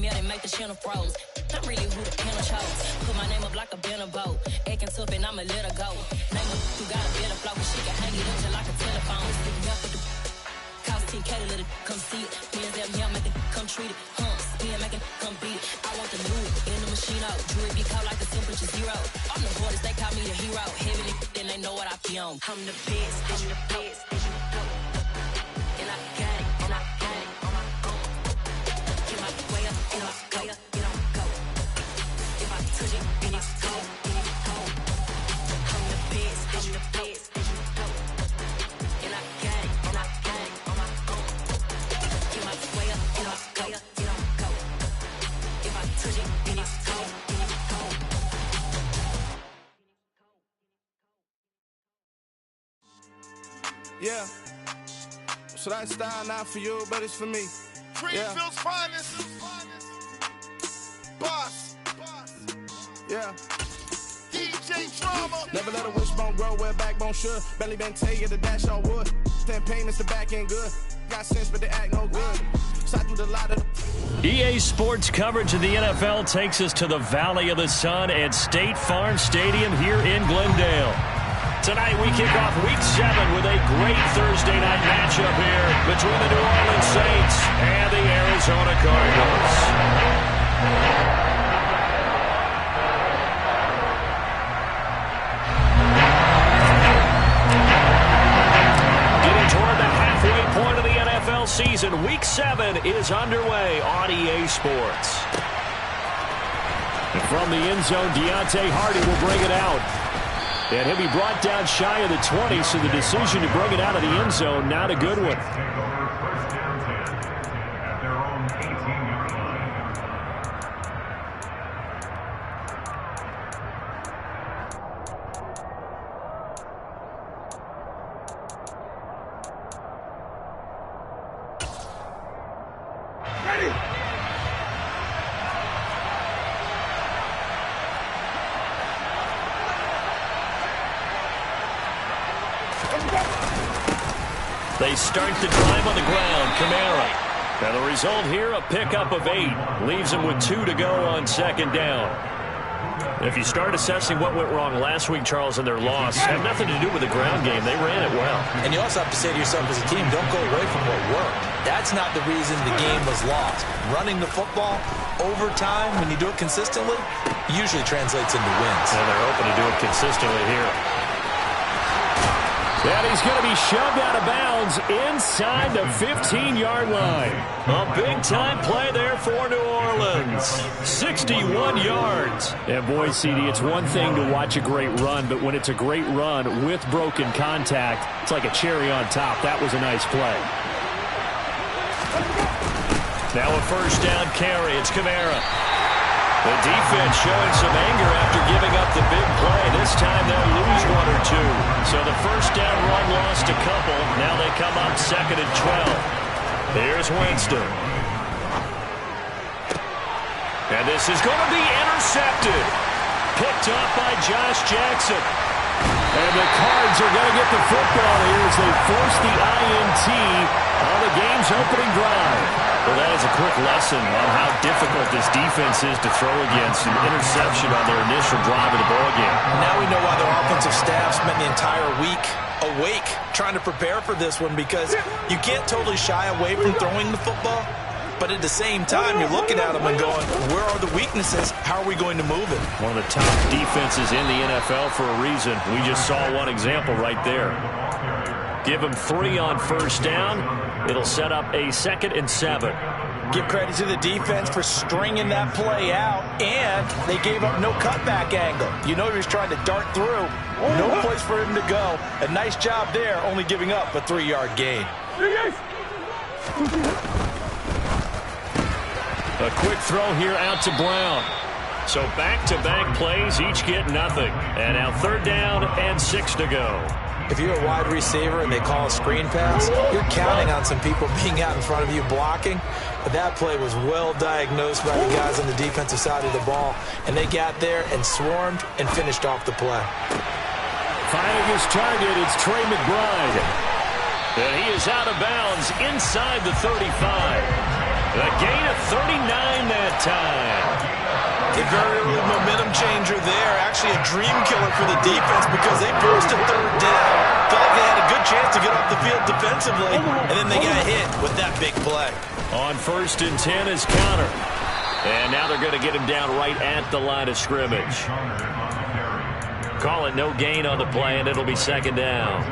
yeah, they make the channel froze. I'm really who the panel chose. Put my name up like a banner boat. Acting tough and I'ma let her go. Name her who got a better flow, cause she can hang it up just like a telephone. Sticking up with the cost 10K to let it come see it. Hands them here, make it come treat it. Humps, spin, make it come beat it. I want the new in the machine out. Jewelry be caught like the simple to zero. I'm the hardest, they call me the hero. Heavy then they know what I be on. I'm the best, I'm the best, and you know. And I got it, and I got it on my own. Get my way up, get my way up, get on go. If I touch it, then it's cold, then it's cold. I'm the best, I'm the best, and you know. And I got it, and I got it on my own. Get my way up, get my way up, get on go. If I touch it, then it's cold, then it's cold. Yeah. So that style not for you, but it's for me. Greenfield's finest. Boss. Yeah. DJ Drama. Never let a wishbone grow where backbone should. Belly been tell you the dash all wood. Ten payments, the back end good. Got sense, but they act no good. So I do the lot of EA Sports coverage of the NFL takes us to the Valley of the Sun at State Farm Stadium here in Glendale. Tonight we kick off Week 7 with a great Thursday night matchup here between the New Orleans Saints and the Arizona Cardinals. Getting toward the halfway point of the NFL season, Week 7 is underway on EA Sports. And from the end zone, Deontay Hardy will bring it out. And he'll be brought down shy of the 20, so the decision to bring it out of the end zone, not a good one. They start the drive on the ground. Kamara. And the result here, a pickup of 8. Leaves them with 2 to go on second down. If you start assessing what went wrong last week, Charles, in their loss, have nothing to do with the ground game. They ran it well. And you also have to say to yourself as a team, don't go away from what worked. That's not the reason the game was lost. Running the football over time, when you do it consistently, usually translates into wins. And they're open to do it consistently here. And he's going to be shoved out of bounds inside the 15-yard line. A big-time play there for New Orleans. 61 yards. And boy, CD, it's one thing to watch a great run, but when it's a great run with broken contact, it's like a cherry on top. That was a nice play. Now a first down carry. It's Kamara. The defense showing some anger after giving up the big play. This time they'll lose 1 or 2. So the first down run lost a couple. Now they come up 2nd and 12. Here's Winston. And this is going to be intercepted. Picked up by Josh Jackson. And the Cards are going to get the football here as they force the INT on the game's opening drive. Well, that is a quick lesson on how difficult this defense is to throw against. An interception on their initial drive of the ballgame. Now we know why their offensive staff spent the entire week awake trying to prepare for this one, because you can't totally shy away from throwing the football. But at the same time, you're looking at them and going, where are the weaknesses? How are we going to move it? One of the top defenses in the NFL for a reason. We just saw one example right there. Give them 3 on first down. It'll set up a 2nd and 7. Give credit to the defense for stringing that play out, and they gave up no cutback angle. You know he was trying to dart through. No place for him to go. A nice job there, only giving up a 3-yard gain. A quick throw here out to Brown. So back-to-back plays, each get nothing. And now 3rd down and 6 to go. If you're a wide receiver and they call a screen pass, you're counting on some people being out in front of you blocking. But that play was well diagnosed by the guys on the defensive side of the ball. And they got there and swarmed and finished off the play. Finding his target, it's Trey McBride. And he is out of bounds inside the 35. A gain of 39 that time. A very early momentum changer there. Actually a dream killer for the defense because they burst to third down. Felt like they had a good chance to get off the field defensively, and then they got hit with that big play. On 1st and 10 is Connor. And now they're going to get him down right at the line of scrimmage. Call it no gain on the play, and it'll be 2nd down.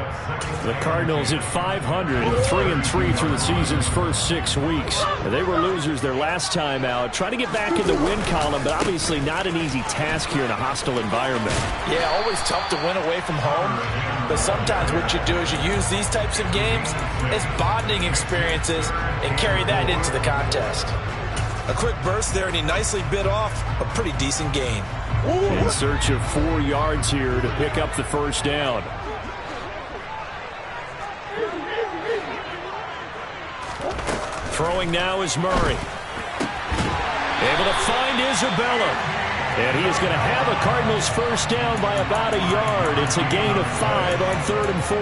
The Cardinals at 500, 3-3 through the season's first 6 weeks. They were losers their last time out. Trying to get back in the win column, but obviously not an easy task here in a hostile environment. Yeah, always tough to win away from home. But sometimes what you do is you use these types of games as bonding experiences and carry that into the contest. A quick burst there, and he nicely bit off a pretty decent gain. In search of 4 yards here to pick up the 1st down. Throwing now is Murray. Able to find Isabella. And he is going to have a Cardinals 1st down by about a yard. It's a gain of 5 on 3rd and 4.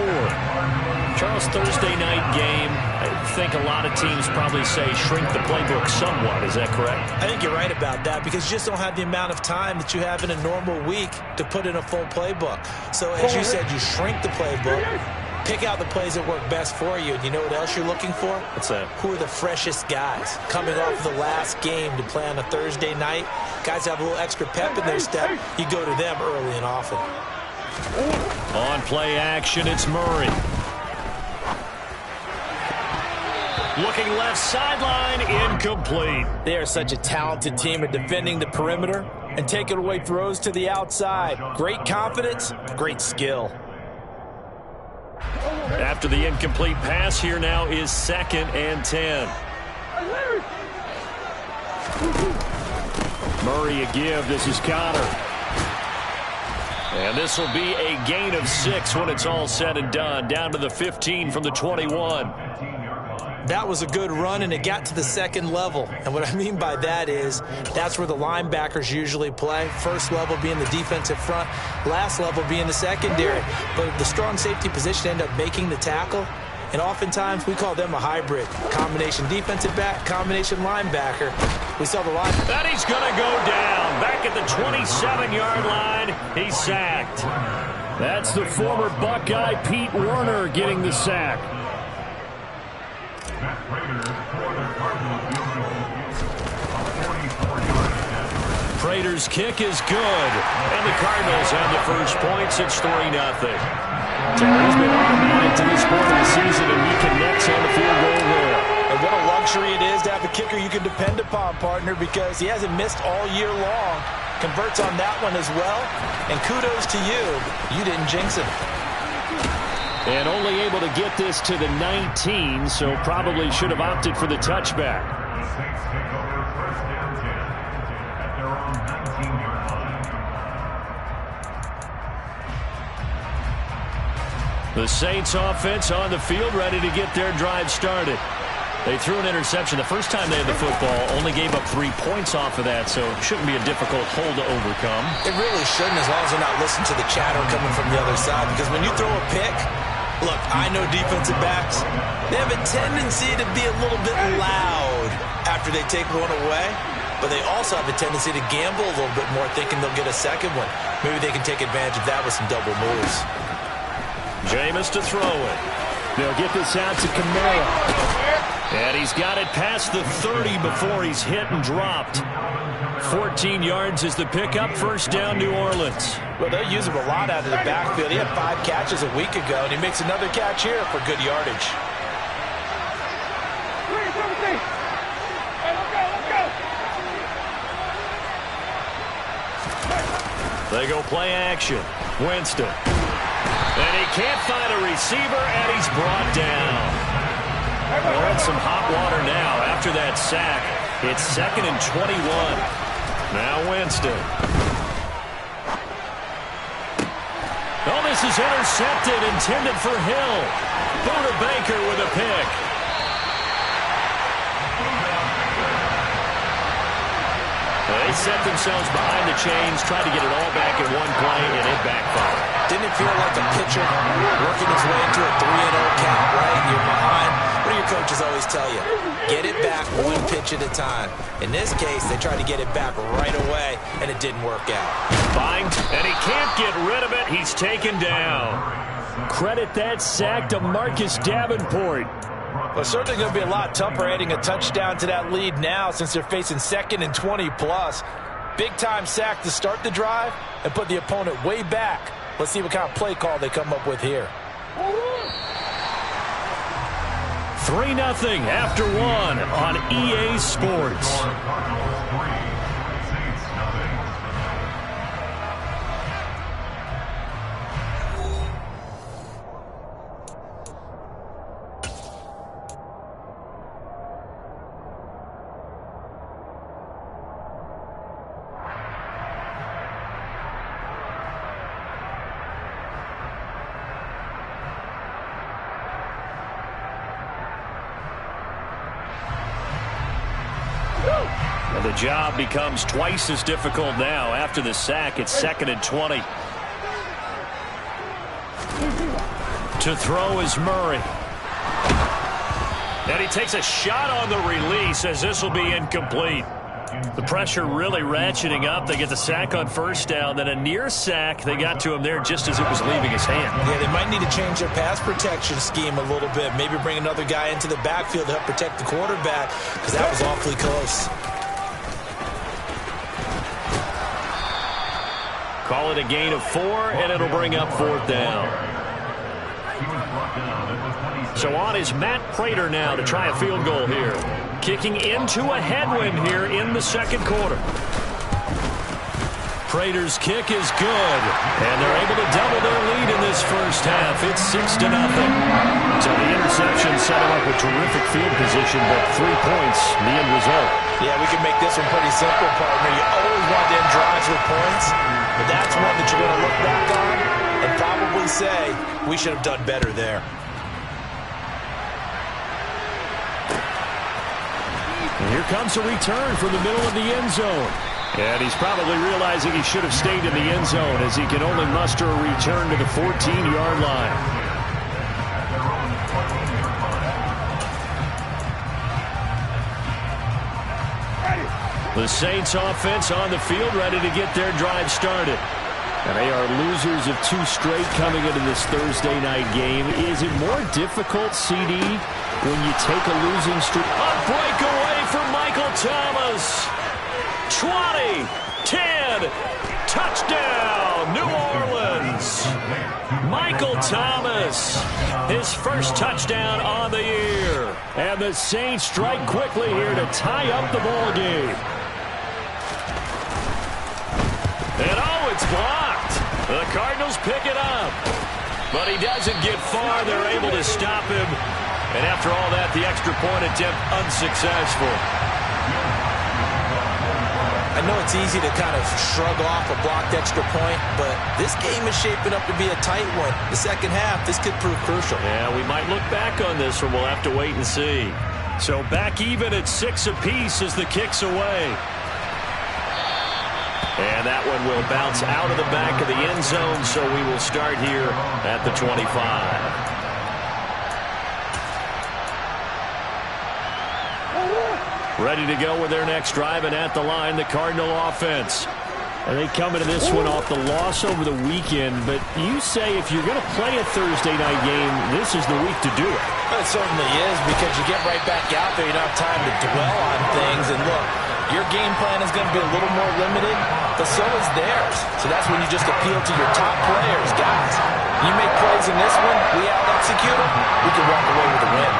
Charles, Thursday night game, I think a lot of teams probably say shrink the playbook somewhat. Is that correct? I think you're right about that because you just don't have the amount of time that you have in a normal week to put in a full playbook. So as you said, you shrink the playbook, pick out the plays that work best for you. And you know what else you're looking for? What's that? Who are the freshest guys coming off the last game to play on a Thursday night? Guys have a little extra pep in their step. You go to them early and often. On play action, it's Murray. Looking left sideline, incomplete. They are such a talented team at defending the perimeter and taking away throws to the outside. Great confidence, great skill. After the incomplete pass, here now is 2nd and 10. Murray a give. This is Connor. And this will be a gain of 6 when it's all said and done. Down to the 15 from the 21. That was a good run, and it got to the 2nd level. And what I mean by that is that's where the linebackers usually play. First level being the defensive front, last level being the secondary. But the strong safety position ended up making the tackle. And oftentimes we call them a hybrid. Combination defensive back, combination linebacker. We saw the line. And he's going to go down. Back at the 27-yard line, he's sacked. That's the former Buckeye Pete Werner getting the sack. Prater's kick is good, and the Cardinals have the first points. It's 3-0. Terry's been automatic to this point of the season, and he connects on the field goal there. And what a luxury it is to have a kicker you can depend upon, partner, because he hasn't missed all year long. Converts on that one as well, and kudos to you. You didn't jinx him. And only able to get this to the 19, so probably should have opted for the touchback. The Saints offense on the field, ready to get their drive started. They threw an interception the first time they had the football, only gave up 3 points off of that, so it shouldn't be a difficult hole to overcome. It really shouldn't, as long as they're not listening to the chatter coming from the other side, because when you throw a pick, look, I know defensive backs, they have a tendency to be a little bit loud after they take one away, but they also have a tendency to gamble a little bit more, thinking they'll get a second one. Maybe they can take advantage of that with some double moves. Jameis to throw it. They'll get this out to Kamara. And he's got it past the 30 before he's hit and dropped. 14 yards is the pickup. 1st down, New Orleans. Well, they'll use him a lot out of the backfield. He had 5 catches a week ago, and he makes another catch here for good yardage. They go play action. Winston. And he can't find a receiver, and he's brought down. They're in some hot water now after that sack. It's 2nd and 21. Now Winston. Oh, this is intercepted, intended for Hill. Buda Baker with a pick. They set themselves behind the chains, tried to get it all back in one play, and it backfired. Didn't it feel like a pitcher working his way into a 3-0 count, right? You're behind. What do your coaches always tell you? Get it back one pitch at a time. In this case, they tried to get it back right away, and it didn't work out. Bind, and he can't get rid of it. He's taken down. Credit that sack to Marcus Davenport. Well, it's certainly going to be a lot tougher adding a touchdown to that lead now since they're facing 2nd and 20+. Big-time sack to start the drive and put the opponent way back. Let's see what kind of play call they come up with here. 3-0 after 1 on EA Sports. The job becomes twice as difficult now. After the sack, it's 2nd and 20. To throw is Murray. And he takes a shot on the release as this will be incomplete. The pressure really ratcheting up. They get the sack on 1st down. Then a near sack. They got to him there just as it was leaving his hand. Yeah, they might need to change their pass protection scheme a little bit. Maybe bring another guy into the backfield to help protect the quarterback because that was awfully close. Call it a gain of 4, and it'll bring up 4th down. So on is Matt Prater now to try a field goal here. Kicking into a headwind here in the 2nd quarter. Prater's kick is good, and they're able to double their lead in this 1st half. It's 6-0. So the interception set him up with terrific field position, but 3 points, the end result. Yeah, we can make this one pretty simple, partner. You always want to end drives with points, but that's one that you're going to look back on and probably say, we should have done better there. And here comes a return from the middle of the end zone. And he's probably realizing he should have stayed in the end zone as he can only muster a return to the 14-yard line. The Saints offense on the field ready to get their drive started. And they are losers of 2 straight coming into this Thursday night game. Is it more difficult, CD, when you take a losing streak? A breakaway for Michael Thomas. 20, 10, touchdown, New Orleans. Michael Thomas, his 1st touchdown on the year. And the Saints strike quickly here to tie up the ball game. And oh, it's blocked. The Cardinals pick it up. But he doesn't get far. They're able to stop him. And after all that, the extra point attempt unsuccessful. I know it's easy to kind of shrug off a blocked extra point, but this game is shaping up to be a tight one. The 2nd half, this could prove crucial. Yeah, we might look back on this one. We'll have to wait and see. So back even at 6 apiece as the kick's away. And that one will bounce out of the back of the end zone, so we will start here at the 25. Ready to go with their next drive, and at the line, the Cardinal offense. And they come into this one off the loss over the weekend, but you say if you're going to play a Thursday night game, this is the week to do it. Well, it certainly is, because you get right back out there, you don't have time to dwell on things, and look, your game plan is going to be a little more limited, but so is theirs. So that's when you just appeal to your top players. Guys, you make plays in this one, we out-execute them, we can walk away with a win.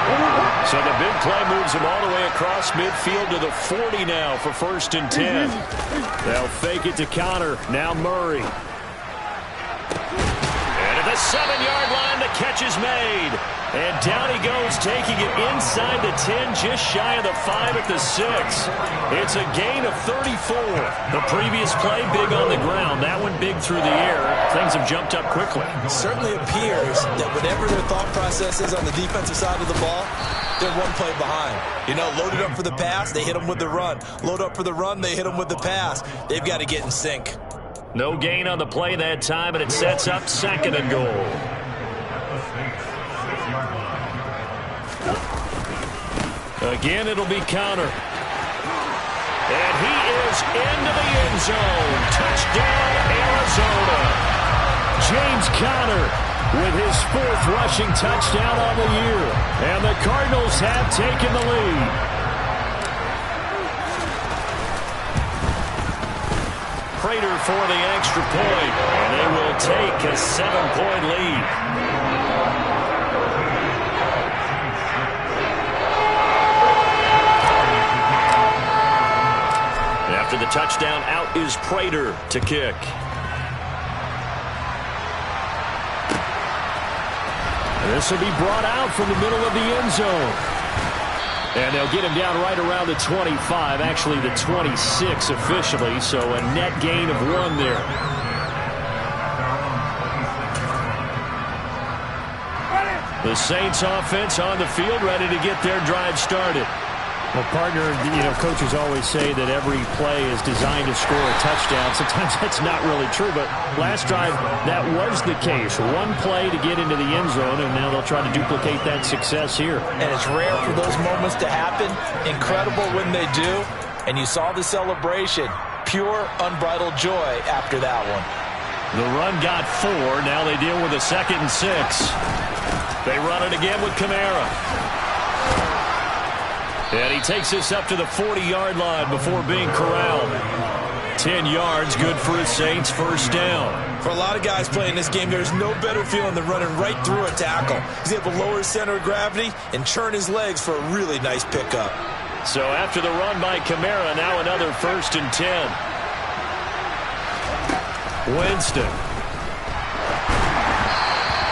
So the big play moves them all the way across midfield to the 40 now for 1st and 10. They'll fake it to counter. Now Murray. And at the 7-yard line, the catch is made. And down he goes, taking it inside the 10, just shy of the 5 at the 6. It's a gain of 34. The previous play, big on the ground. That one big through the air. Things have jumped up quickly. It certainly appears that whatever their thought process is on the defensive side of the ball, they're one play behind. You know, loaded up for the pass, they hit them with the run. Load up for the run, they hit them with the pass. They've got to get in sync. No gain on the play that time, and it sets up 2nd and goal. Again, it'll be counter. And he is into the end zone. Touchdown, Arizona. James Conner with his 4th rushing touchdown on the year. And the Cardinals have taken the lead. Prater for the extra point. And they will take a 7-point lead. After the touchdown, out is Prater to kick. This will be brought out from the middle of the end zone. And they'll get him down right around the 25, actually the 26 officially, so a net gain of 1 there. The Saints offense on the field, ready to get their drive started. Well, partner, coaches always say that every play is designed to score a touchdown. Sometimes that's not really true, but last drive, that was the case. 1 play to get into the end zone, and now they'll try to duplicate that success here. And it's rare for those moments to happen. Incredible when they do. And you saw the celebration. Pure, unbridled joy after that one. The run got 4. Now they deal with a 2nd and 6. They run it again with Kamara. And he takes this up to the 40-yard line before being corralled. 10 yards, good for his Saints, 1st down. For a lot of guys playing this game, there's no better feeling than running right through a tackle. He's able to lower his center of gravity and churn his legs for a really nice pickup. So after the run by Kamara, now another 1st and 10. Winston.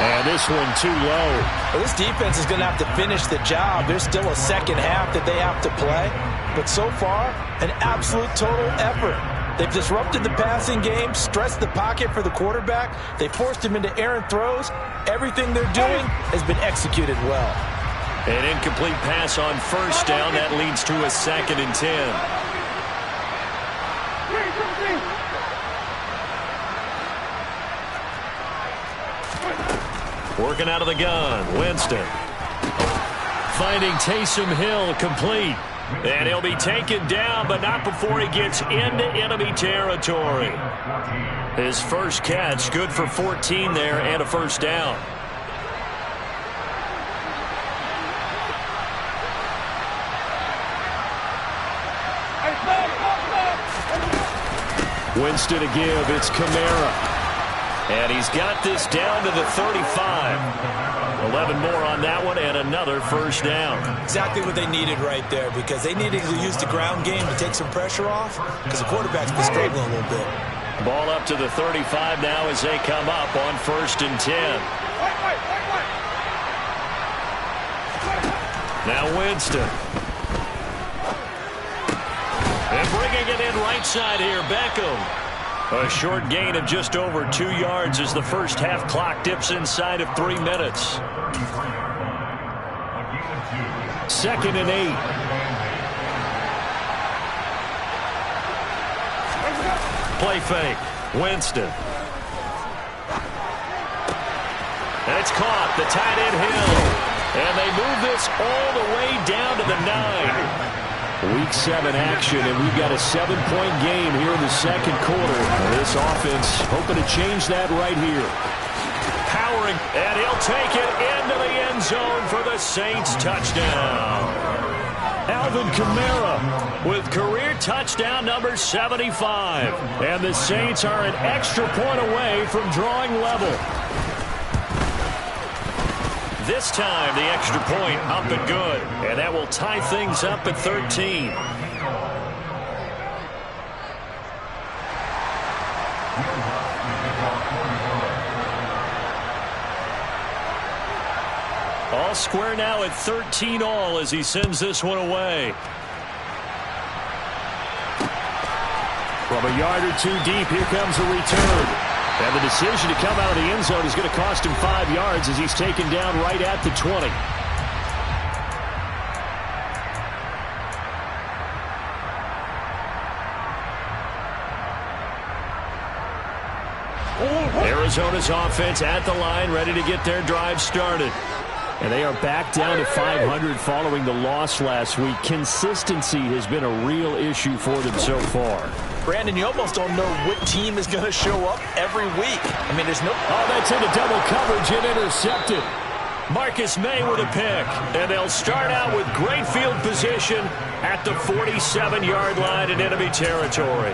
And this one too low. Well, this defense is going to have to finish the job. There's still a second half that they have to play. But so far, an absolute total effort. They've disrupted the passing game, stressed the pocket for the quarterback. They forced him into errant throws. Everything they're doing has been executed well. An incomplete pass on 1st down. That leads to a 2nd and 10. Working out of the gun, Winston. Finding Taysom Hill complete. And he'll be taken down, but not before he gets into enemy territory. His first catch, good for 14 there and a 1st down. Winston to give, it's Kamara. And he's got this down to the 35. 11 more on that one and another 1st down. Exactly what they needed right there, because they needed to use the ground game to take some pressure off, because the quarterback's been struggling a little bit. Ball up to the 35 now as they come up on 1st and 10. Now Winston. And bringing it in right side here, Beckham. A short gain of just over 2 yards as the first half clock dips inside of 3 minutes. 2nd and 8. Play fake. Winston. And it's caught. The tight end Hill. And they move this all the way down to the 9. Week 7 action, and we've got a 7-point game here in the 2nd quarter. This offense hoping to change that right here. Powering, and he'll take it into the end zone for the Saints touchdown. Alvin Kamara with career touchdown number 75. And the Saints are an extra point away from drawing level. This time, the extra point up and good. And that will tie things up at 13. All square now at 13 all as he sends this one away. From a yard or 2 deep, here comes a return. And the decision to come out of the end zone is going to cost him 5 yards as he's taken down right at the 20. Arizona's offense at the line, ready to get their drive started. And they are back down to 500 following the loss last week. Consistency has been a real issue for them so far. Brandon, you almost don't know what team is going to show up every week. I mean, there's no... Oh, that's into double coverage and intercepted. Marcus May with a pick. And they'll start out with great field position at the 47-yard line in enemy territory.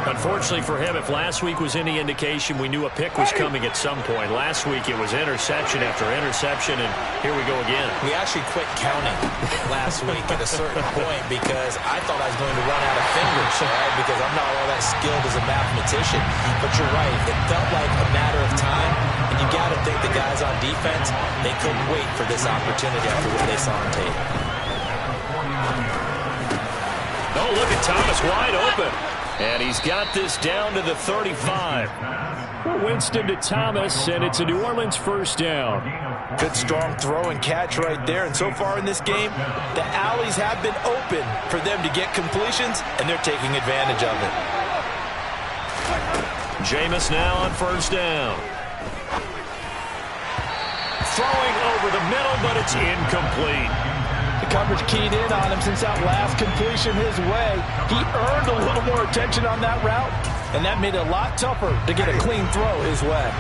Unfortunately for him, if last week was any indication, we knew a pick was coming at some point. Last week it was interception after interception, and here we go again. We actually quit counting last week at a certain point because I thought I was going to run out of fingers, right? Because I'm not all that skilled as a mathematician. But you're right, it felt like a matter of time, and you got to think the guys on defense, they couldn't wait for this opportunity after what they saw on tape. Oh, look at Thomas wide open. And he's got this down to the 35. Winston to Thomas, and it's a New Orleans first down. Good strong throw and catch right there. And so far in this game, the alleys have been open for them to get completions, and they're taking advantage of it. Jameis now on first down. Throwing over the middle, but it's incomplete. The coverage keyed in on him since that last completion his way. He earned a little more attention on that route, and that made it a lot tougher to get a clean throw his way.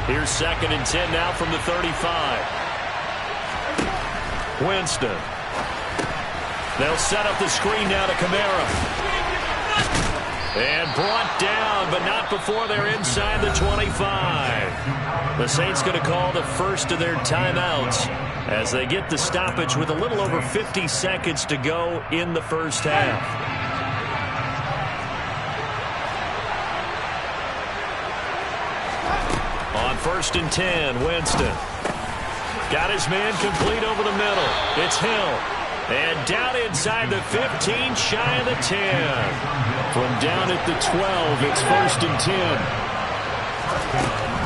Here's 2nd and 10 now from the 35. Winston. They'll set up the screen now to Kamara. And brought down, but not before they're inside the 25. The Saints going to call the first of their timeouts as they get the stoppage with a little over 50 seconds to go in the first half. On 1st and 10, Winston. Got his man complete over the middle. It's Hill. And down inside the 15, shy of the 10. From down at the 12, it's 1st and 10.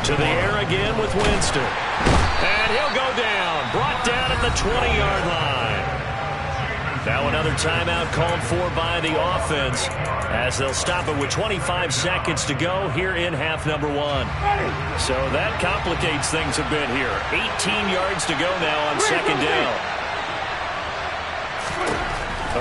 To the air again with Winston. And he'll go down. Brought down at the 20-yard line. Now another timeout called for by the offense as they'll stop it with 25 seconds to go here in half number 1. So that complicates things a bit here. 18 yards to go now on 2nd down.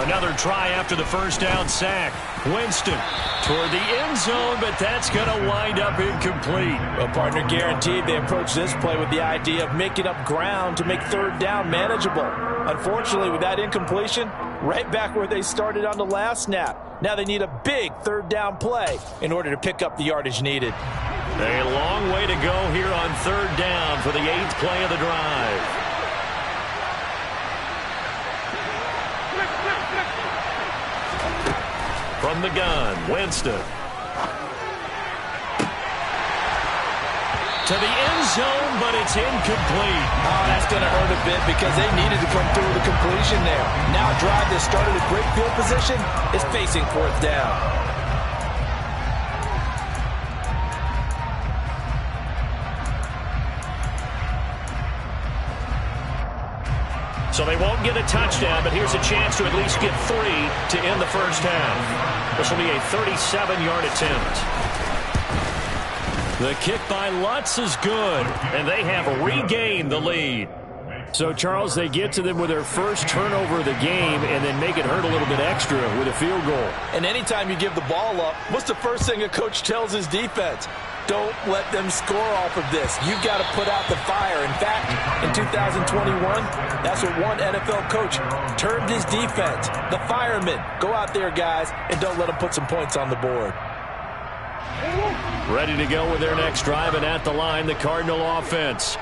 Another try after the first down sack. Winston toward the end zone, but that's going to wind up incomplete. Well, partner, guaranteed they approach this play with the idea of making up ground to make 3rd down manageable. Unfortunately, with that incompletion, right back where they started on the last snap. Now they need a big 3rd down play in order to pick up the yardage needed. A long way to go here on 3rd down for the 8th play of the drive. From the gun, Winston. To the end zone, but it's incomplete. Oh, that's going to hurt a bit because they needed to come through with a completion there. Now a drive that started a great field position is facing 4th down. So they won't get a touchdown, but here's a chance to at least get 3 to end the first half. This will be a 37-yard attempt. The kick by Lutz is good, and they have regained the lead. So, Charles, they get to them with their first turnover of the game and then make it hurt a little bit extra with a field goal. And anytime you give the ball up, what's the first thing a coach tells his defense? Don't let them score off of this. You've got to put out the fire. In fact, in 2021, that's what one NFL coach termed his defense. The firemen. Go out there, guys, and don't let them put some points on the board. Ready to go with their next drive, and at the line, the Cardinal offense.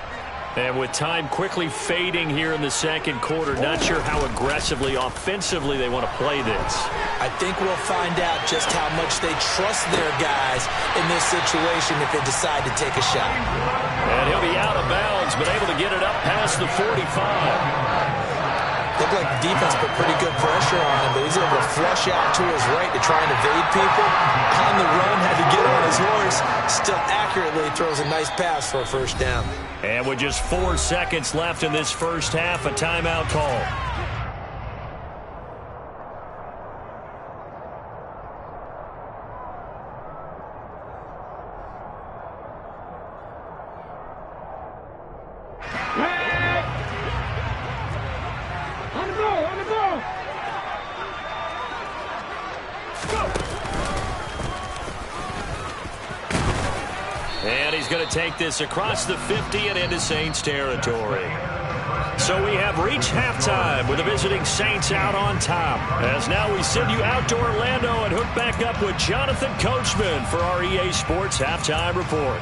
And with time quickly fading here in the second quarter, not sure how aggressively, offensively they want to play this. I think we'll find out just how much they trust their guys in this situation if they decide to take a shot. And he'll be out of bounds, but able to get it up past the 45. Looked like the defense put pretty good pressure on him, but he's able to flush out to his right to try and evade people. On the run, had to get on his horse. Still accurately throws a nice pass for a first down. And with just 4 seconds left in this first half, a timeout call. And he's going to take this across the 50 and into Saints territory. So we have reached halftime with the visiting Saints out on top. As now we send you out to Orlando and hook back up with Jonathan Coachman for our EA Sports Halftime Report.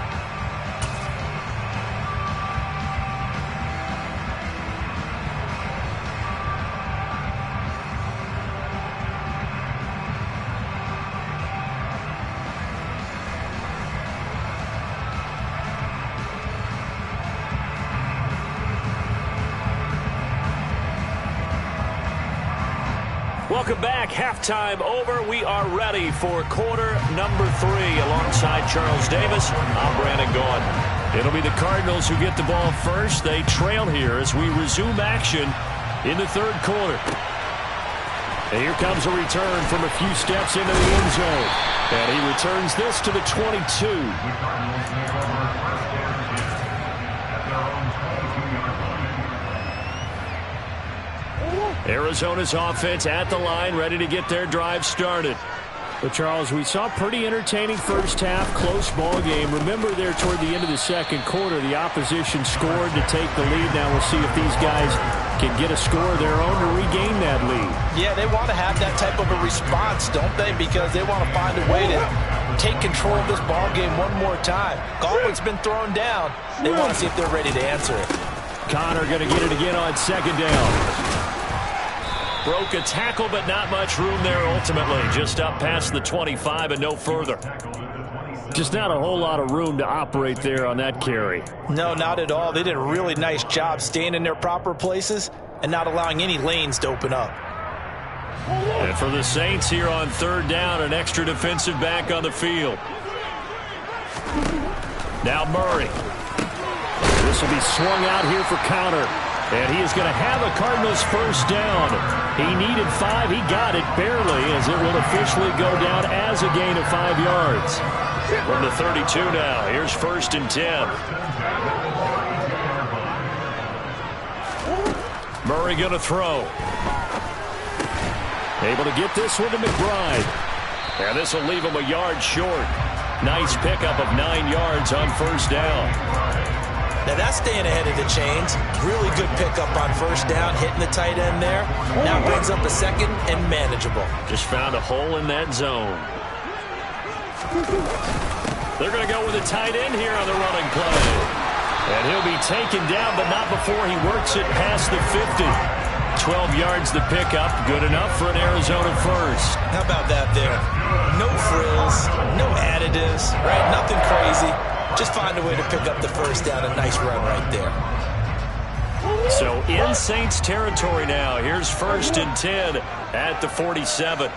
Welcome back. Halftime over. We are ready for quarter number 3. Alongside Charles Davis, I'm Brandon Gaudin. It'll be the Cardinals who get the ball first. They trail here as we resume action in the third quarter. And here comes a return from a few steps into the end zone. And he returns this to the 22. Arizona's offense at the line, ready to get their drive started. But, Charles, we saw pretty entertaining first half, close ball game. Remember there toward the end of the second quarter, the opposition scored to take the lead. Now we'll see if these guys can get a score of their own to regain that lead. Yeah, they want to have that type of a response, don't they? Because they want to find a way to take control of this ball game one more time. Gauntlet's been thrown down. They want to see if they're ready to answer it. Connor going to get it again on second down. Broke a tackle, but not much room there ultimately. Just up past the 25 and no further. Just not a whole lot of room to operate there on that carry. No, not at all. They did a really nice job staying in their proper places and not allowing any lanes to open up. And for the Saints here on third down, an extra defensive back on the field. Now Murray. This will be swung out here for counter. And he is going to have a Cardinals first down. He needed 5. He got it barely, as it will officially go down as a gain of 5 yards. From the 32 now, here's first and 10. Murray going to throw. Able to get this one to McBride. And this will leave him a yard short. Nice pickup of 9 yards on first down. Now that's staying ahead of the chains. Really good pickup on first down, hitting the tight end there. Now brings up a second and manageable. Just found a hole in that zone. They're going to go with a tight end here on the running play. And he'll be taken down, but not before he works it past the 50. 12 yards the pickup. Good enough for an Arizona first. How about that there? No frills, no additives, right? Nothing crazy. Just find a way to pick up the first down. A nice run right there. So in Saints territory now. Here's first and 10 at the 47.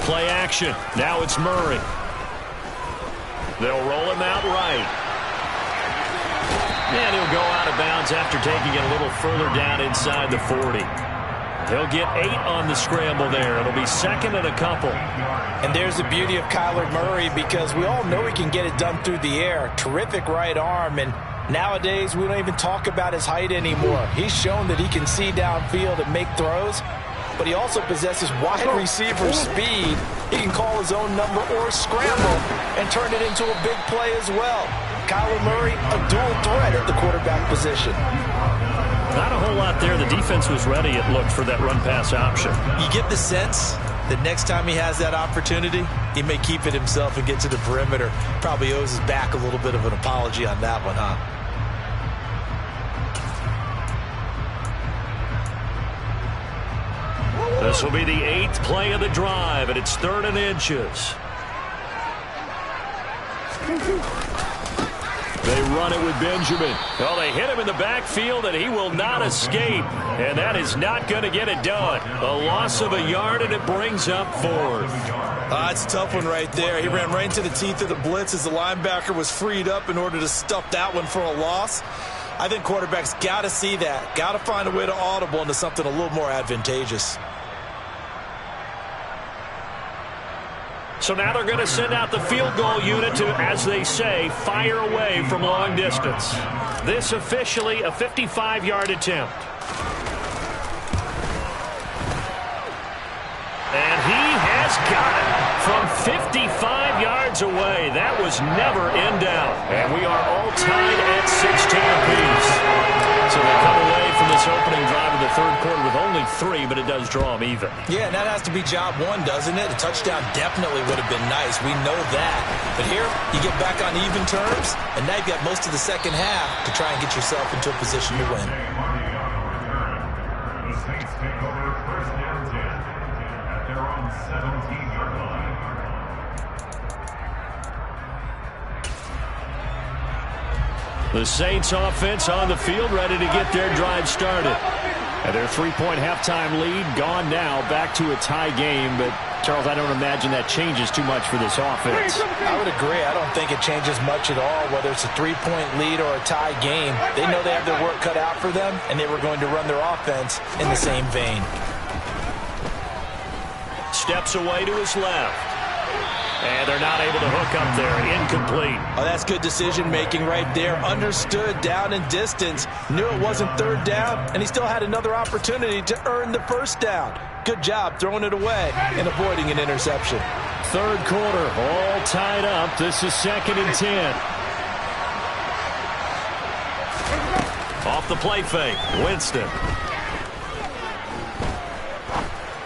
Play action. Now it's Murray. They'll roll him out right. And he'll go out of bounds after taking it a little further down inside the 40. He'll get 8 on the scramble there. It'll be second and a couple. And there's the beauty of Kyler Murray, because we all know he can get it done through the air. Terrific right arm, and nowadays we don't even talk about his height anymore. He's shown that he can see downfield and make throws, but he also possesses wide receiver speed. He can call his own number or scramble and turn it into a big play as well. Kyler Murray, a dual threat at the quarterback position. Not a whole lot there. The defense was ready, it looked, for that run-pass option. You get the sense that next time he has that opportunity, he may keep it himself and get to the perimeter. Probably owes his back a little bit of an apology on that one, huh? This will be the 8th play of the drive, and it's 3rd and inches. They run it with Benjamin. Oh, they hit him in the backfield, and he will not escape. And that is not going to get it done. A loss of a yard, and it brings up 4th. It's a tough one right there. He ran right into the teeth of the blitz as the linebacker was freed up in order to stuff that one for a loss. I think quarterbacks got to see that. Got to find a way to audible into something a little more advantageous. So now they're going to send out the field goal unit to, as they say, fire away from long distance. This officially a 55-yard attempt. And he has got it from 55 yards away. That was never in doubt. And we are all tied at 16 apiece. So they come away from this opening drive of the third quarter with only 3, but it does draw them even. Yeah, and that has to be job one, doesn't it? A touchdown definitely would have been nice. We know that. But here, you get back on even terms, and now you've got most of the second half to try and get yourself into a position to win. The Saints offense on the field, ready to get their drive started. And their 3-point halftime lead gone now, back to a tie game. But, Charles, I don't imagine that changes too much for this offense. I would agree. I don't think it changes much at all, whether it's a 3-point lead or a tie game. They know they have their work cut out for them, and they were going to run their offense in the same vein. Steps away to his left. And they're not able to hook up there. Incomplete. Oh, that's good decision-making right there. Understood down in distance. Knew it wasn't third down, and he still had another opportunity to earn the first down. Good job throwing it away and avoiding an interception. Third quarter, all tied up. This is 2nd and 10. Off the play fake, Winston.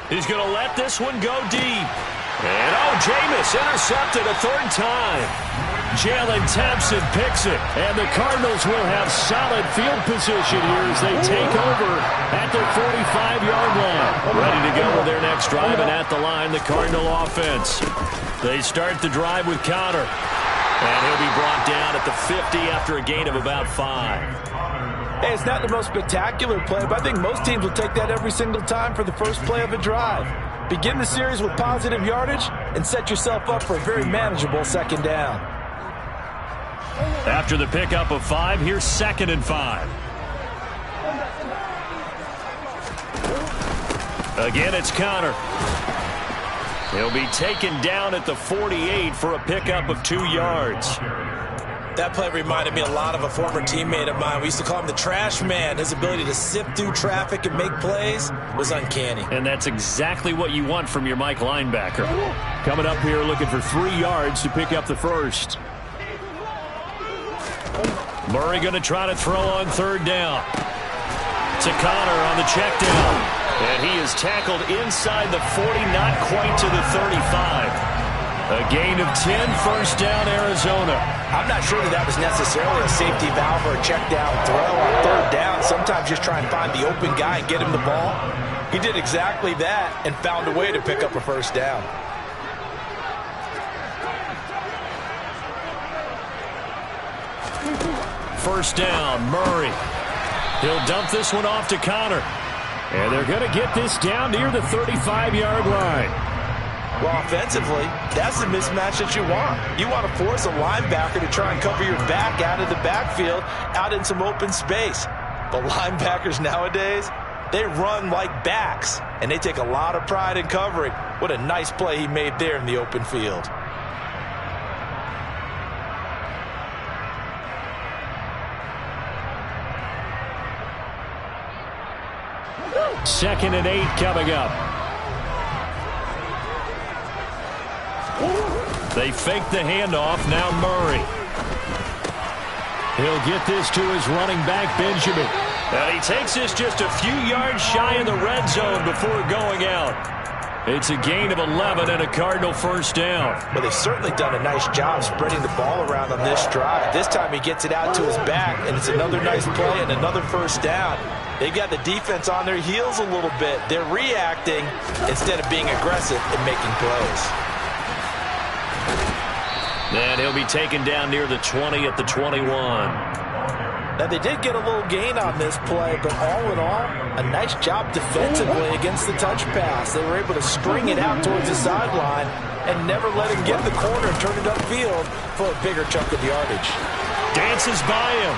He's going to let this one go deep. And, Jameis intercepted a third time. Jalen Thompson picks it. And the Cardinals will have solid field position here as they take over at their 45-yard line. Ready to go with their next drive, and at the line, the Cardinal offense. They start the drive with Connor. And he'll be brought down at the 50 after a gain of about 5. Hey, it's not the most spectacular play, but I think most teams will take that every single time for the first play of a drive. Begin the series with positive yardage and set yourself up for a very manageable second down. After the pickup of 5, here's 2nd and 5. Again, it's Connor. He'll be taken down at the 48 for a pickup of 2 yards. That play reminded me a lot of a former teammate of mine. We used to call him the trash man. His ability to sift through traffic and make plays was uncanny. And that's exactly what you want from your Mike linebacker. Coming up here looking for 3 yards to pick up the first. Murray going to try to throw on third down. To Connor on the check down. And he is tackled inside the 40, not quite to the 35. A gain of 10, first down, Arizona. I'm not sure that was necessarily a safety valve or a check down throw on third down. Sometimes just try and find the open guy and get him the ball. He did exactly that and found a way to pick up a first down. First down, Murray. He'll dump this one off to Connor. And they're going to get this down near the 35-yard line. Well, offensively, that's the mismatch that you want. You want to force a linebacker to try and cover your back out of the backfield, out in some open space. But linebackers nowadays, they run like backs, and they take a lot of pride in covering. What a nice play he made there in the open field. Second and 8 coming up. They fake the handoff. Now Murray. He'll get this to his running back, Benjamin. And he takes this just a few yards shy in the red zone before going out. It's a gain of 11 and a Cardinal first down. Well, they've certainly done a nice job spreading the ball around on this drive. This time he gets it out to his back, and it's another nice play and another first down. They've got the defense on their heels a little bit. They're reacting instead of being aggressive and making plays. And he'll be taken down near the 20 at the 21. Now, they did get a little gain on this play, but all in all, a nice job defensively against the touch pass. They were able to string it out towards the sideline and never let him get in the corner and turn it upfield for a bigger chunk of yardage. Dances by him.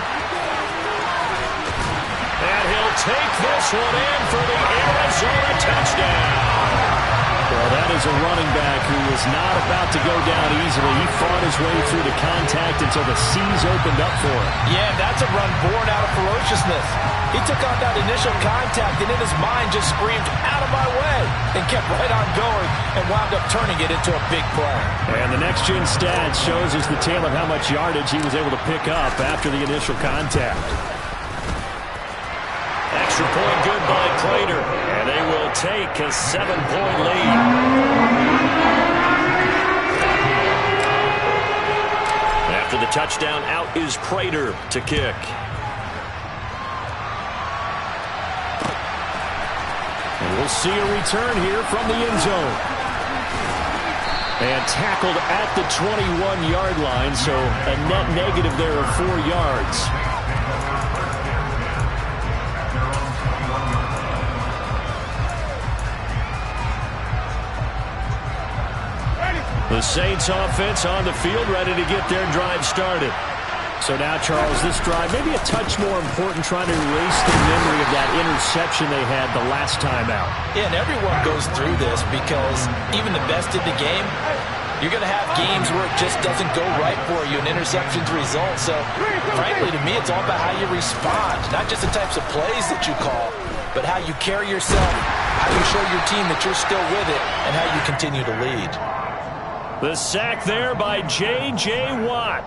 And he'll take this one in for the Arizona touchdown. Well, that is is a running back who is not about to go down easily. He fought his way through the contact until the seas opened up for him. Yeah, that's a run born out of ferociousness. He took on that initial contact and in his mind just screamed, "Out of my way," and kept right on going and wound up turning it into a big play. And the next-gen stats shows us the tale of how much yardage he was able to pick up after the initial contact. Extra point good by Prater, and they will take a 7-point lead. After the touchdown, out is Prater to kick. And we'll see a return here from the end zone. And tackled at the 21-yard line, so a net negative there of 4 yards. The Saints offense on the field, ready to get their drive started. So now, Charles, this drive maybe a touch more important, trying to erase the memory of that interception they had the last time out. Yeah, and everyone goes through this because even the best in the game, you're going to have games where it just doesn't go right for you, and interceptions result. So, frankly, to me, it's all about how you respond, not just the types of plays that you call, but how you carry yourself, how you show your team that you're still with it, and how you continue to lead. The sack there by J.J. Watt.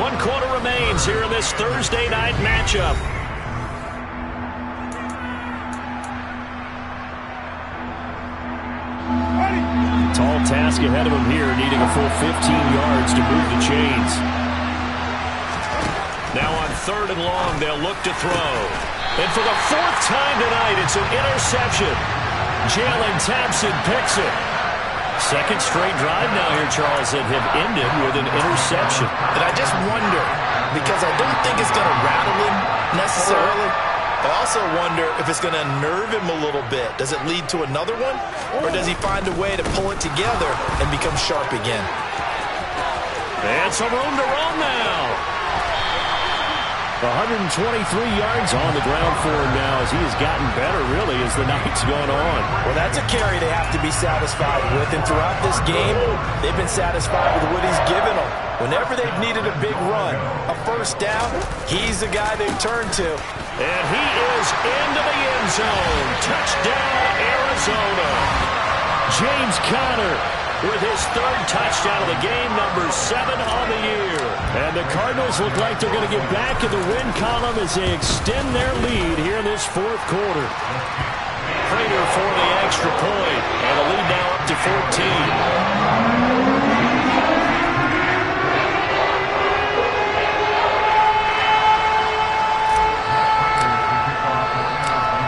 One quarter remains here in this Thursday night matchup. Tall task ahead of him here, needing a full 15 yards to move the chains. Now on 3rd and long, they'll look to throw. And for the 4th time tonight, it's an interception. Jalen Thompson picks it. Second straight drive now here, Charles, that have ended with an interception. And I just wonder, because I don't think it's going to rattle him necessarily, I also wonder if it's going to nerve him a little bit. Does it lead to another one? Or does he find a way to pull it together and become sharp again? And some room to run now. 123 yards on the ground for him now as he has gotten better, really, as the night's gone on. Well, that's a carry they have to be satisfied with. And throughout this game, they've been satisfied with what he's given them. Whenever they've needed a big run, a first down, he's the guy they've turned to. And he is into the end zone. Touchdown, Arizona. James Conner with his 3rd touchdown of the game, number 7 on the year. And the Cardinals look like they're going to get back in the win column as they extend their lead here in this 4th quarter. Prater for the extra point, and the lead now up to 14.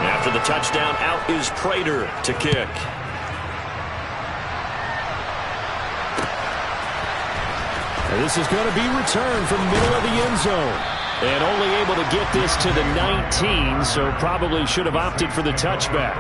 After the touchdown, out is Prater to kick. And this is going to be returned from the middle of the end zone. And only able to get this to the 19, so probably should have opted for the touchback.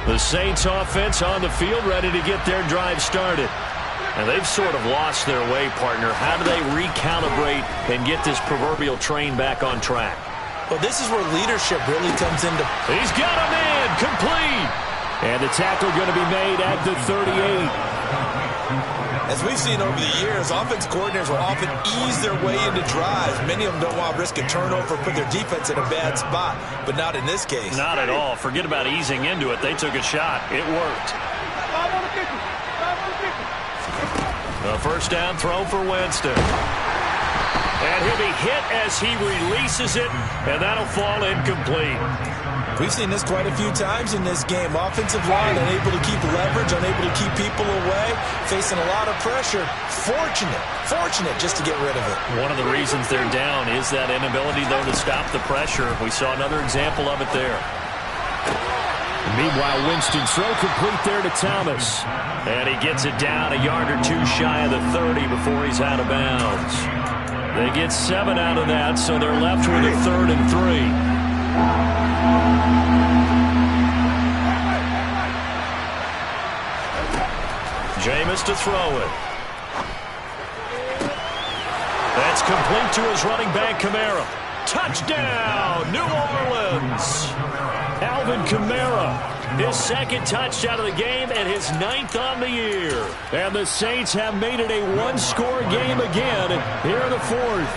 The Saints offense on the field, ready to get their drive started. And they've sort of lost their way, partner. How do they recalibrate and get this proverbial train back on track? Well, this is where leadership really comes into. He's got a man, complete. And the tackle going to be made at the 38. As we've seen over the years, offense coordinators will often ease their way into drives. Many of them don't want to risk a turnover, put their defense in a bad spot, but not in this case. Not at all. Forget about easing into it. They took a shot. It worked. A first down throw for Winston. And he'll be hit as he releases it, and that'll fall incomplete. We've seen this quite a few times in this game. Offensive line unable to keep leverage, unable to keep people away, facing a lot of pressure. Fortunate just to get rid of it. One of the reasons they're down is that inability, though, to stop the pressure. We saw another example of it there. Meanwhile, Winston throw complete there to Thomas. And he gets it down a yard or two shy of the 30 before he's out of bounds. They get 7 out of that, so they're left with a 3rd and 3. Jameis to throw it. That's complete to his running back, Kamara. Touchdown, New Orleans. Alvin Kamara, his second touchdown of the game and his 9th on the year. And the Saints have made it a one-score game again here in the 4th.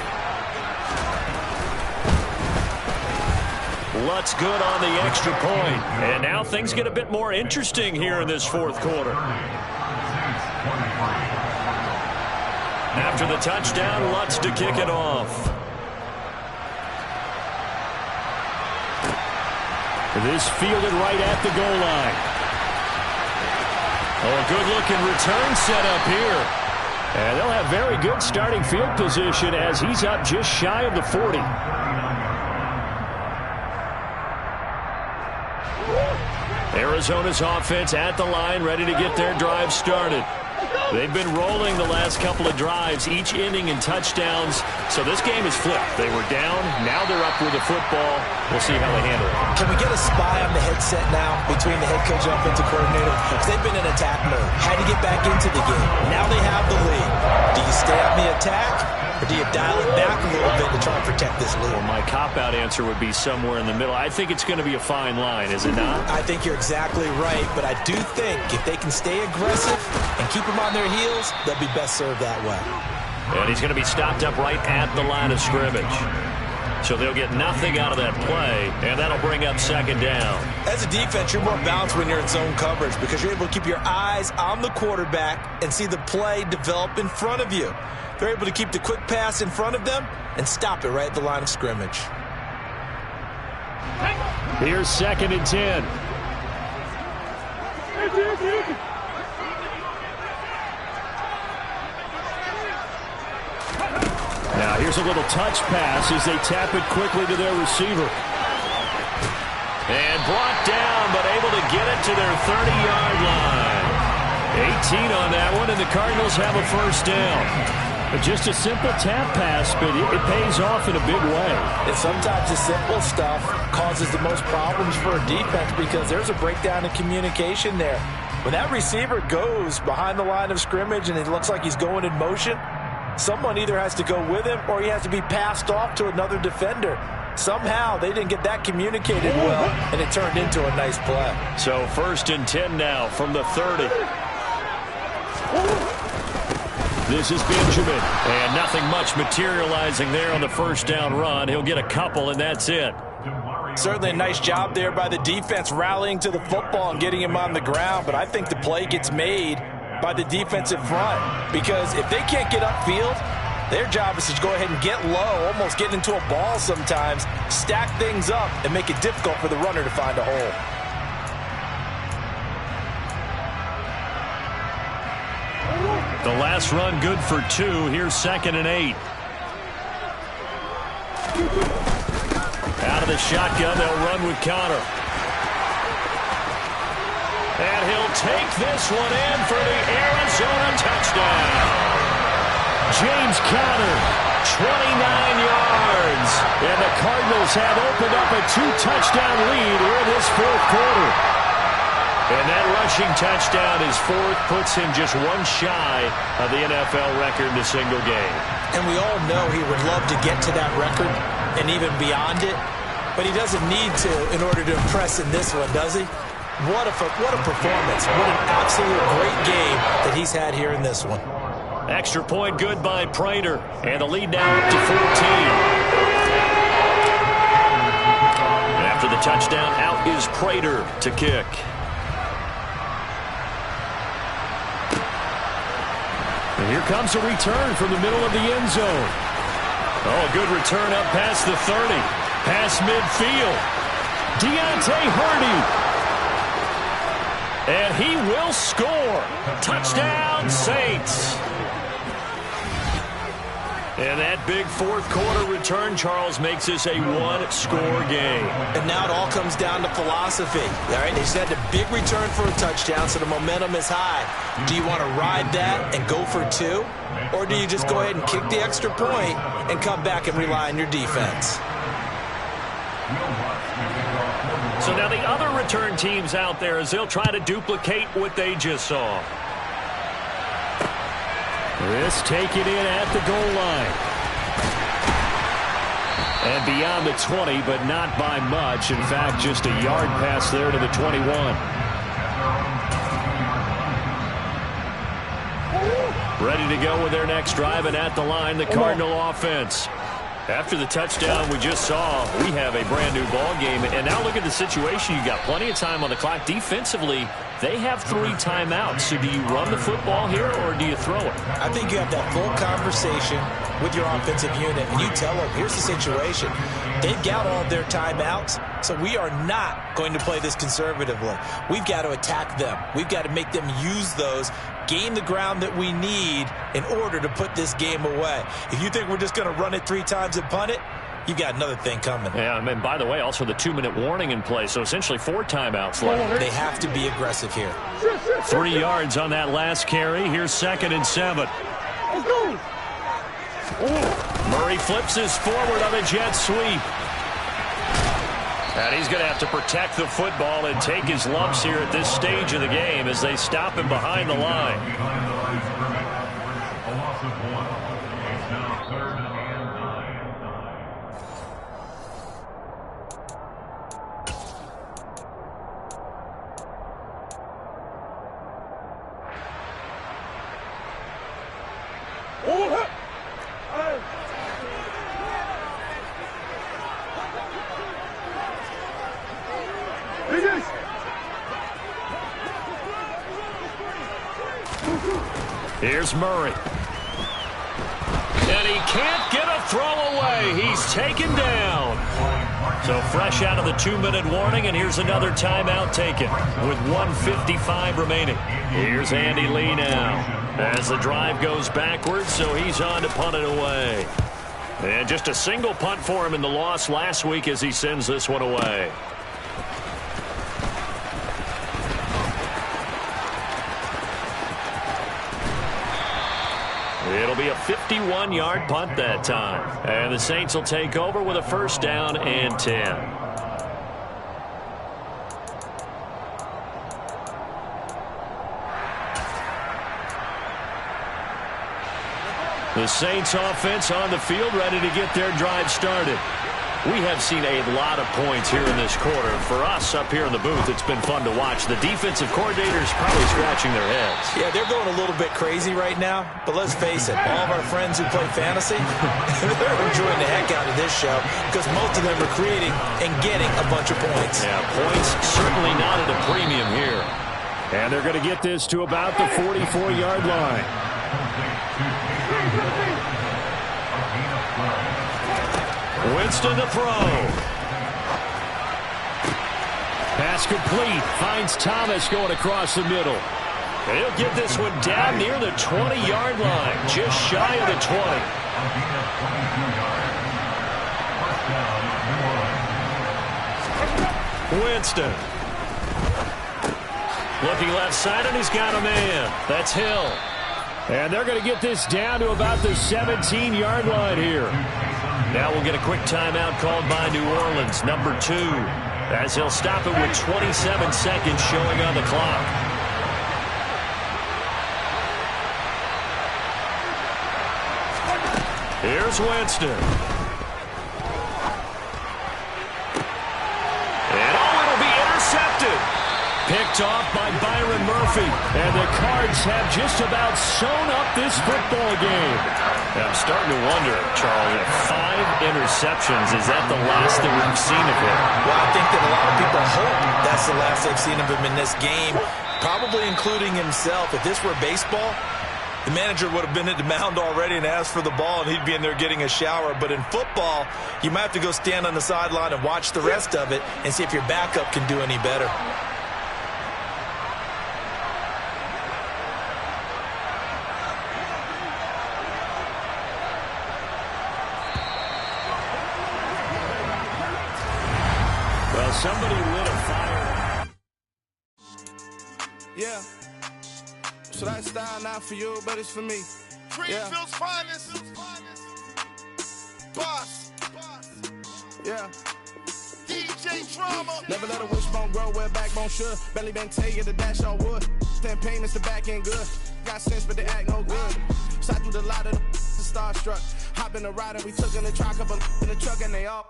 Lutz good on the extra point. And now things get a bit more interesting here in this 4th quarter. After the touchdown, Lutz to kick it off. This fielded right at the goal line. Oh, a good-looking return set up here. And they'll have very good starting field position as he's up just shy of the 40. Arizona's offense at the line, ready to get their drive started. They've been rolling the last couple of drives, each inning in touchdowns. So this game is flipped. They were down. Now they're up with the football. We'll see how they handle it. Can we get a spy on the headset now between the head coach and offensive coordinator? Because they've been in attack mode. Had to get back into the game. Now they have the lead. Do you stay on the attack, or do you dial it back a little bit to try and protect this lead? Well, my cop-out answer would be somewhere in the middle. I think it's going to be a fine line, is it not? I think you're exactly right, but I do think if they can stay aggressive and keep them on their heels, they'll be best served that way. And he's going to be stopped up right at the line of scrimmage. So they'll get nothing out of that play, and that'll bring up 2nd down. As a defense, you're more balanced when you're in zone coverage because you're able to keep your eyes on the quarterback and see the play develop in front of you. They're able to keep the quick pass in front of them and stop it right at the line of scrimmage. Here's 2nd and 10. Now here's a little touch pass as they tap it quickly to their receiver. And brought down, but able to get it to their 30-yard line. 18 on that one, and the Cardinals have a 1st down. Just a simple tap pass, but it pays off in a big way. And sometimes the simple stuff causes the most problems for a defense because there's a breakdown in communication there. When that receiver goes behind the line of scrimmage and it looks like he's going in motion, someone either has to go with him or he has to be passed off to another defender. Somehow they didn't get that communicated well, and it turned into a nice play. So 1st and 10 now from the 30. This is Benjamin, and nothing much materializing there on the 1st down run. He'll get a couple, and that's it. Certainly a nice job there by the defense rallying to the football and getting him on the ground, but I think the play gets made by the defensive front because if they can't get upfield, their job is to go ahead and get low, almost get into a ball sometimes, stack things up, and make it difficult for the runner to find a hole. The last run good for 2. Here's 2nd and 8. Out of the shotgun, they'll run with Connor. And he'll take this one in for the Arizona touchdown. James Conner, 29 yards. And the Cardinals have opened up a 2-touchdown lead here in this 4th quarter. And that rushing touchdown, his 4th, puts him just one shy of the NFL record in a single game. And we all know he would love to get to that record and even beyond it, but he doesn't need to in order to impress in this one, does he? What a performance. What an absolute great game that he's had here in this one. Extra point good by Prater, and the lead now up to 14. After the touchdown, out is Prater to kick. And here comes a return from the middle of the end zone. Oh, a good return up past the 30. Past midfield. Deontay Hardy. And he will score. Touchdown, Saints. And that big 4th quarter return, Charles, makes this a one-score game. And now it all comes down to philosophy. All right, they just had a big return for a touchdown, so the momentum is high. Do you want to ride that and go for 2? Or do you just go ahead and kick the extra point and come back and rely on your defense? So now the other return teams out there as they'll try to duplicate what they just saw. This taken in at the goal line. And beyond the 20, but not by much. In fact, just a yard pass there to the 21. Ready to go with their next drive, and at the line, the Cardinal offense. After the touchdown we just saw, we have a brand-new ball game. And now look at the situation. You got plenty of time on the clock. Defensively, they have 3 timeouts. So do you run the football here, or do you throw it? I think you have that full conversation with your offensive unit, and you tell them, here's the situation. They've got all of their timeouts, so we are not going to play this conservatively. We've got to attack them. We've got to make them use those, gain the ground that we need in order to put this game away. If you think we're just going to run it 3 times and punt it, you've got another thing coming. Yeah, and by the way, also the 2-minute warning in play, so essentially 4 timeouts left. They have to be aggressive here. 3 yards on that last carry. Here's 2nd and 7. Murray flips his forward on a jet sweep. And he's going to have to protect the football and take his lumps here at this stage of the game as they stop him behind the line. Here's Murray. And he can't get a throw away. He's taken down. So fresh out of the 2-minute warning, and here's another timeout taken with 1:55 remaining. Here's Andy Lee now as the drive goes backwards, so he's on to punt it away. And just a single punt for him in the loss last week as he sends this one away. It'll be a 51-yard punt that time. And the Saints will take over with a 1st down and 10. The Saints offense on the field, ready to get their drive started. We have seen a lot of points here in this quarter. For us up here in the booth, it's been fun to watch. The defensive coordinators probably scratching their heads. Yeah, they're going a little bit crazy right now, but let's face it, all of our friends who play fantasy, they're enjoying the heck out of this show because most of them are creating and getting a bunch of points. Yeah, points certainly not at a premium here. And they're going to get this to about the 44-yard line. Winston to throw. Pass complete. Finds Thomas going across the middle. And he'll get this one down near the 20-yard line. Just shy of the 20. Winston. Looking left side, and he's got a man. That's Hill. And they're going to get this down to about the 17-yard line here. Now we'll get a quick timeout called by New Orleans, number 2, as he'll stop it with 27 seconds showing on the clock. Here's Winston. And it'll be intercepted. Picked off by Byron Murphy. And the Cards have just about sewn up this football game. I'm starting to wonder, Charles, if 5 interceptions, is that the last that we've seen of him? Well, I think that a lot of people hope that's the last they've seen of him in this game, probably including himself. If this were baseball, the manager would have been at the mound already and asked for the ball, and he'd be in there getting a shower. But in football, you might have to go stand on the sideline and watch the rest of it and see if your backup can do any better. Somebody lit a fire. Yeah. So that style not for you, but it's for me. Greenfield's finest. Boss. Yeah. DJ Drama. Never let a wishbone grow where backbone should. Belly bang tell you the dash all wood. 10 payments, the back end good. Got sense, but they act no good. Shot through the lot of the starstruck. Hop in the ride and we took in the truck, couple in the truck, and they all.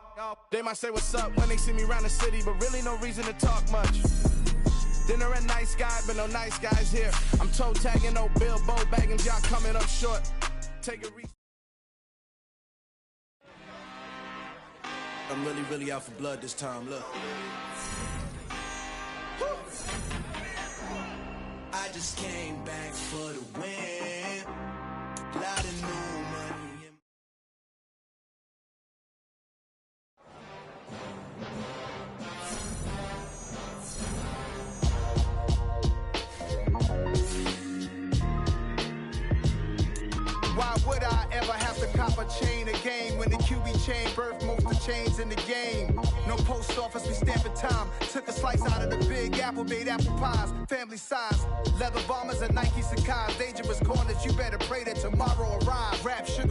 They might say what's up when they see me around the city, but really no reason to talk much. Dinner a nice guy, but no nice guys here. I'm toe tagging, no Bilbo baggins, y'all coming up short. Take a reach. I'm really out for blood this time, look. I just came back for the win. Lot of new money. Why would I ever have to cop a chain a game when the QB chain birthed most of the chains in the game? No post office, we stamping time. Took a slice out of the big apple, made apple pies, family size. Leather bombers and Nike Sacai's, dangerous corners. You better pray that tomorrow arrive. Rap sugar.